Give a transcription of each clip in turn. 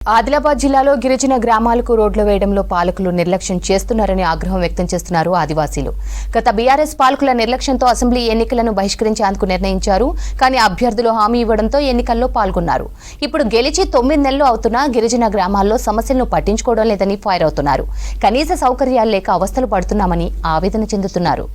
ఆదిలాబాద్ జిల్లాలో గిరిజన గ్రామాలకు రోడ్లు వేయడంలో పాలకులు నిర్లక్ష్యం చేస్తున్నారని ఆగ్రహం వ్యక్తం చేస్తున్నారు ఆదివాసీలు. గత బీఆర్ఎస్ పాలకుల నిర్లక్ష్యంతో అసెంబ్లీ ఎన్నికలను బహిష్కరించేందుకు నిర్ణయించారు. కానీ అభ్యర్థులు హామీ ఇవ్వడంతో ఎన్నికల్లో పాల్గొన్నారు. ఇప్పుడు గెలిచి 9 నెలలు అవుతున్నా గిరిజన గ్రామాల్లో సమస్యలను పట్టించుకోవడం లేదని ఫైర్ అవుతున్నారు. కనీస సౌకర్యాలు లేక అవస్థలు పడుతున్నామని ఆవేదన చెందుతున్నారు.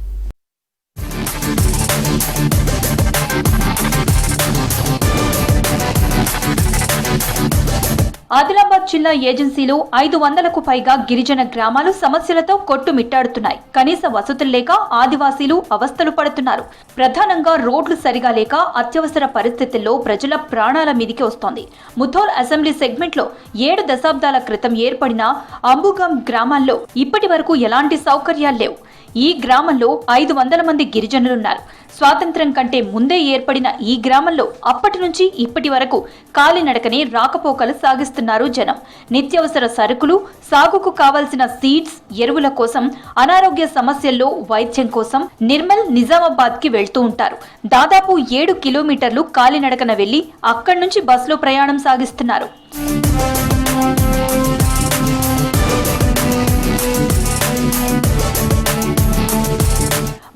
ఆదిలాబాద్ జిల్లా ఏజెన్సీలో 500కు పైగా గిరిజన గ్రామాలు సమస్యలతో కొట్టుమిట్టాడుతున్నాయి. కనీస వసతులు లేక ఆదివాసీలు అవస్థలు పడుతున్నారు. ప్రధానంగా రోడ్లు సరిగా లేక అత్యవసర పరిస్థితుల్లో ప్రజల ప్రాణాల మీదికి వస్తోంది. ముథోల్ అసెంబ్లీ సెగ్మెంట్లో 7 దశాబ్దాల క్రితం ఏర్పడిన అంబుగం గ్రామాల్లో ఇప్పటి వరకు ఎలాంటి సౌకర్యాలు లేవు. ఈ గ్రామంలో 500 మంది గిరిజనులున్నారు. స్వాతంత్ర్యం కంటే ముందే ఏర్పడిన ఈ గ్రామంలో అప్పటి నుంచి ఇప్పటి వరకు కాలినడకనే రాకపోకలు సాగిస్తున్నారు జనం. నిత్యావసర సరుకులు, సాగుకు కావాల్సిన సీడ్స్, ఎరువుల కోసం, అనారోగ్య సమస్యల్లో వైద్యం కోసం నిర్మల్, నిజామాబాద్ కి వెళ్తూ ఉంటారు. దాదాపు 7 కిలోమీటర్లు కాలినడకన వెళ్లి అక్కడి నుంచి బస్సులో ప్రయాణం సాగిస్తున్నారు.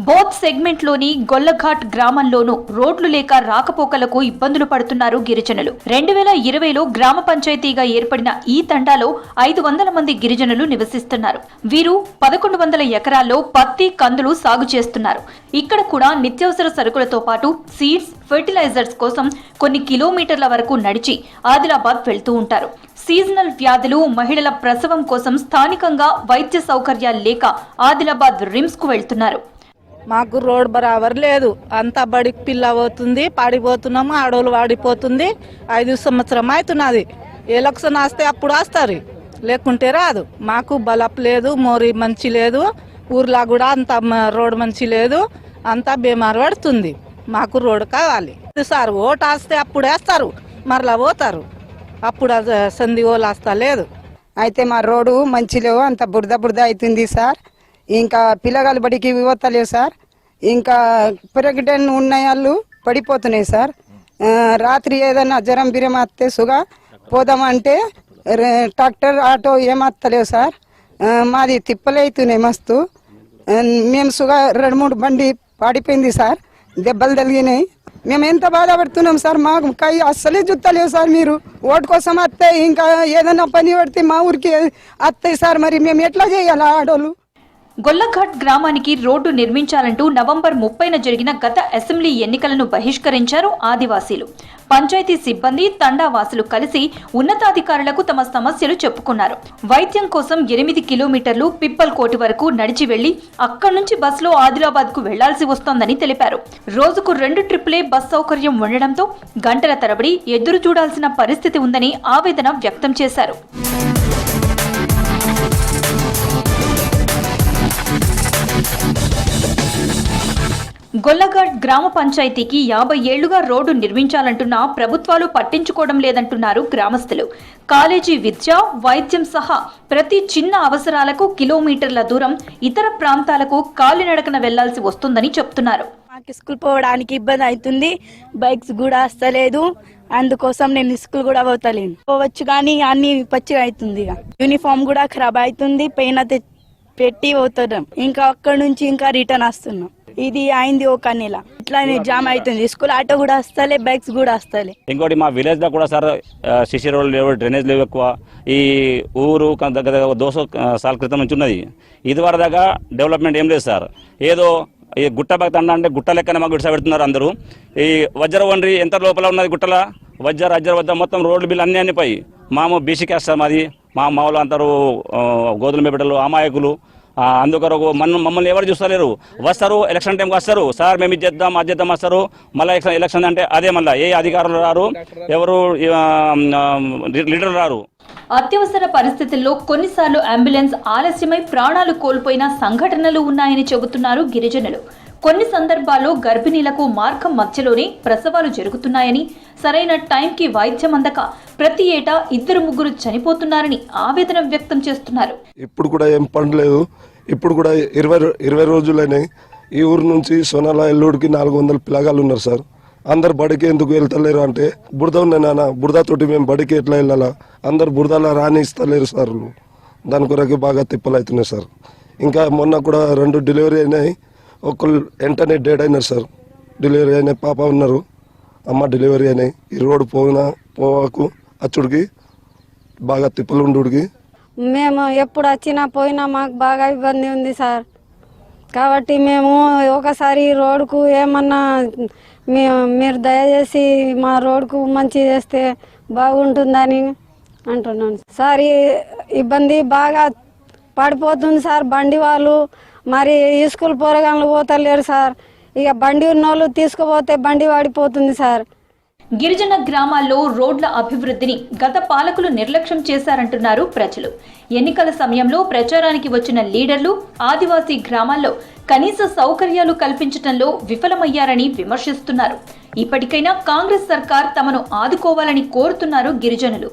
బోత్ సెగ్మెంట్లోని గొల్లఘాట్ గ్రామంలోనూ రోడ్లు లేక రాకపోకలకు ఇబ్బందులు పడుతున్నారు గిరిజనులు. 2020లో గ్రామ పంచాయతీగా ఏర్పడిన ఈ తండాలో 500 మంది గిరిజనులు నివసిస్తున్నారు. వీరు 1100 ఎకరాల్లో పత్తి, కందులు సాగు చేస్తున్నారు. ఇక్కడ కూడా నిత్యావసర సరుకులతో పాటు సీడ్స్, ఫెర్టిలైజర్స్ కోసం కొన్ని కిలోమీటర్ల వరకు నడిచి ఆదిలాబాద్ వెళ్తూ ఉంటారు. సీజనల్ వ్యాధులు, మహిళల ప్రసవం కోసం స్థానికంగా వైద్య సౌకర్యాలు లేక ఆదిలాబాద్ రిమ్స్ కు వెళ్తున్నారు. మాకు రోడ్ బరాబర్ లేదు. అంతా బడికి పిల్ల పోతుంది, పాడిపోతున్నాము, ఆడోళ్ళు వాడిపోతుంది. 5 సంవత్సరం అవుతున్నది. ఎలక్షన్ వస్తే అప్పుడు వస్తారు, లేకుంటే రాదు. మాకు బలప్ లేదు, మోరీ మంచి లేదు, ఊర్లో కూడా అంత రోడ్ మంచి లేదు, అంతా బీమారు పడుతుంది. మాకు రోడ్ కావాలి సార్. ఓటు వస్తే అప్పుడు వేస్తారు, మరలా పోతారు. అప్పుడు సంధి ఓళ్ళు వస్తా లేదు. అయితే మా రోడ్డు మంచి లేవు, అంత బురద బురద అవుతుంది సార్. ఇంకా పిల్లగాలు బడికి పోతలేవు సార్. ఇంకా ప్రెగ్నెంట్ ఉన్న వాళ్ళు పడిపోతున్నాయి సార్. రాత్రి ఏదైనా జ్వరం బిరం వస్తే సుగా పోదామంటే ట్రాక్టర్, ఆటో ఏమత్తలేవు సార్. మాది తిప్పలు అవుతున్నాయి మస్తు. మేము సుగా 2-3 బండి పాడిపోయింది సార్, దెబ్బలు తగిలినాయి. మేము ఎంత బాధపడుతున్నాం సార్. మాకు అస్సలే జుత్తలేవు సార్. మీరు ఓటు కోసం వస్తే ఇంకా ఏదైనా పని పడితే మా ఊరికి వస్తాయి సార్. మరి మేము ఎట్లా చేయాలి ఆడోళ్ళు? గొల్లఘాట్ గ్రామానికి రోడ్డు నిర్మించాలంటూ నవంబర్ 30న జరిగిన గత అసెంబ్లీ ఎన్నికలను బహిష్కరించారు ఆదివాసీలు. పంచాయతీ సిబ్బంది, తండావాసులు కలిసి ఉన్నతాధికారులకు తమ సమస్యలు చెప్పుకున్నారు. వైద్యం కోసం 8 కిలోమీటర్లు పిప్పల్ కోటి వరకు నడిచి వెళ్లి అక్కడి నుంచి బస్సులో ఆదిలాబాద్ కు వెళ్లాల్సి వస్తోందని తెలిపారు. రోజుకు 2 ట్రిప్పులే బస్ సౌకర్యం ఉండడంతో గంటల తరబడి ఎదురు చూడాల్సిన పరిస్థితి ఉందని ఆవేదన వ్యక్తం చేశారు. గొల్లఘాట్ గ్రామ పంచాయతీకి 50 ఏళ్లుగా రోడ్డు నిర్మించాలంటున్నా ప్రభుత్వాలు పట్టించుకోవడం లేదంటున్నారు గ్రామస్తులు. కాలేజీ విద్య, వైద్యం సహా ప్రతి చిన్న అవసరాలకు కిలోమీటర్ల దూరం ఇతర ప్రాంతాలకు కాలినడకన వెళ్లాల్సి వస్తుందని చెప్తున్నారు. మాకు స్కూల్ పోవడానికి ఇబ్బంది అవుతుంది, బైక్స్ కూడా వస్తలేదు. అందుకోసం నేను స్కూల్ కూడా పోతలేను. పోవచ్చు కానీ అన్ని పచ్చిగా అవుతుంది. యూనిఫామ్ కూడా ఖరాబ్ అవుతుంది, పెయిన్ అయితే పెట్టి పోతున్నాం. ఇంకా అక్కడి నుంచి ఇంకా రిటర్న్ వస్తున్నాం. ఇది అయింది ఒక నెల. ఇట్లానే జామ్ అవుతుంది. స్కూల్ ఆటో కూడా వస్తలే, బైక్స్ కూడా వస్తలే. ఇంకోటి మా విలేజ్ లో కూడా సార్ సిసి రోడ్లు లేవు, డ్రైనేజ్ లేవు ఎక్కువ. ఈ ఊరు దగ్గర 200 సార్ల క్రితం నుంచి ఉన్నది. ఇది వరకు దాకా డెవలప్మెంట్ ఏం లేదు సార్. ఏదో ఈ గుట్ట భక్త అంటే గుట్ట లెక్కనే మాకు విడిసా పెడుతున్నారు అందరూ. ఈ వజ్ర వండ్రి ఎంత లోపల ఉన్నది గుట్టల వజ్ర వద్ద మొత్తం రోడ్లు బిల్లు అన్ని పోయి మాము బీసీ క్యాస్ట్ సార్ మాది. మా వాళ్ళు అందరూ గోధుమ బిడ్డలు, అమాయకులు. అందుకొరకు మమ్మల్ని ఎవరు చూస్తలేరు. వస్తారు, ఎలక్షన్ టైంకి వస్తారు, సార్ మేము ఇది చేద్దాం, అది చేద్దాం వస్తారు. మళ్ళీ ఎలక్షన్ అంటే అదే, మళ్ళీ ఏ అధికారులు రారు, ఎవరు లీడర్లు రారు. అత్యవసర పరిస్థితుల్లో కొన్నిసార్లు అంబులెన్స్ ఆలస్యమై ప్రాణాలు కోల్పోయిన సంఘటనలు ఉన్నాయని చెబుతున్నారు గిరిజనులు. కొన్ని సందర్భాల్లో గర్భిణీలకు మార్గం మధ్యలోనే ప్రసవాలు జరుగుతున్నాయని, సరైన టైంకి వైద్యం అందక ప్రతి ఏటా 2-3 చనిపోతున్నారని ఆవేదన వ్యక్తం చేస్తున్నారు. ఇప్పుడు కూడా ఏం పండలేదు. ఇప్పుడు కూడా 20 రోజులైనాయి. ఈ ఊరు నుంచి సోనాల ఎల్లుడికి 400 పిల్లగాళ్ళు ఉన్నారు సార్. అందరు బడికి ఎందుకు వెళ్తలేరు అంటే బురద ఉన్నాయి నాన్న, బురదతోటి మేము బడికి ఎట్లా వెళ్ళాలా, అందరు బురదలా రానిస్తలేరు సార్. దాని కొరకు బాగా తిప్పలు అవుతున్నాయి సార్. ఇంకా మొన్న కూడా 2 డెలివరీ అయినాయి, ఒకళ్ళు వెంటనే డెడ్ అయినారు సార్. డెలివరీ అయిన పాప ఉన్నారు, అమ్మ డెలివరీ అయినాయి. ఈ రోడ్డు పోవాకు అచ్చుడికి బాగా తిప్పలు ఉండుడికి మేము ఎప్పుడు వచ్చినా పోయినా మాకు బాగా ఇబ్బంది ఉంది సార్. కాబట్టి మేము ఒకసారి రోడ్డుకు ఏమన్నా మీరు దయచేసి మా రోడ్డుకు మంచి చేస్తే బాగుంటుందని అంటున్నాను సార్. ఈ ఇబ్బంది బాగా పడిపోతుంది సార్. బండి వాళ్ళు మరి స్కూల్ పోరగాళ్ళు పోతలేరు సార్. ఇక బండి ఉన్న వాళ్ళు తీసుకుపోతే బండి వాడిపోతుంది సార్. గిరిజన గ్రామాల్లో రోడ్ల అభివృద్ధిని గత పాలకులు నిర్లక్ష్యం చేశారంటున్నారు ప్రజలు. ఎన్నికల సమయంలో ప్రచారానికి వచ్చిన లీడర్లు ఆదివాసీ గ్రామాల్లో కనీస సౌకర్యాలు కల్పించడంలో విఫలమయ్యారని విమర్శిస్తున్నారు. ఇప్పటికైనా కాంగ్రెస్ సర్కార్ తమను ఆదుకోవాలని కోరుతున్నారు గిరిజనులు.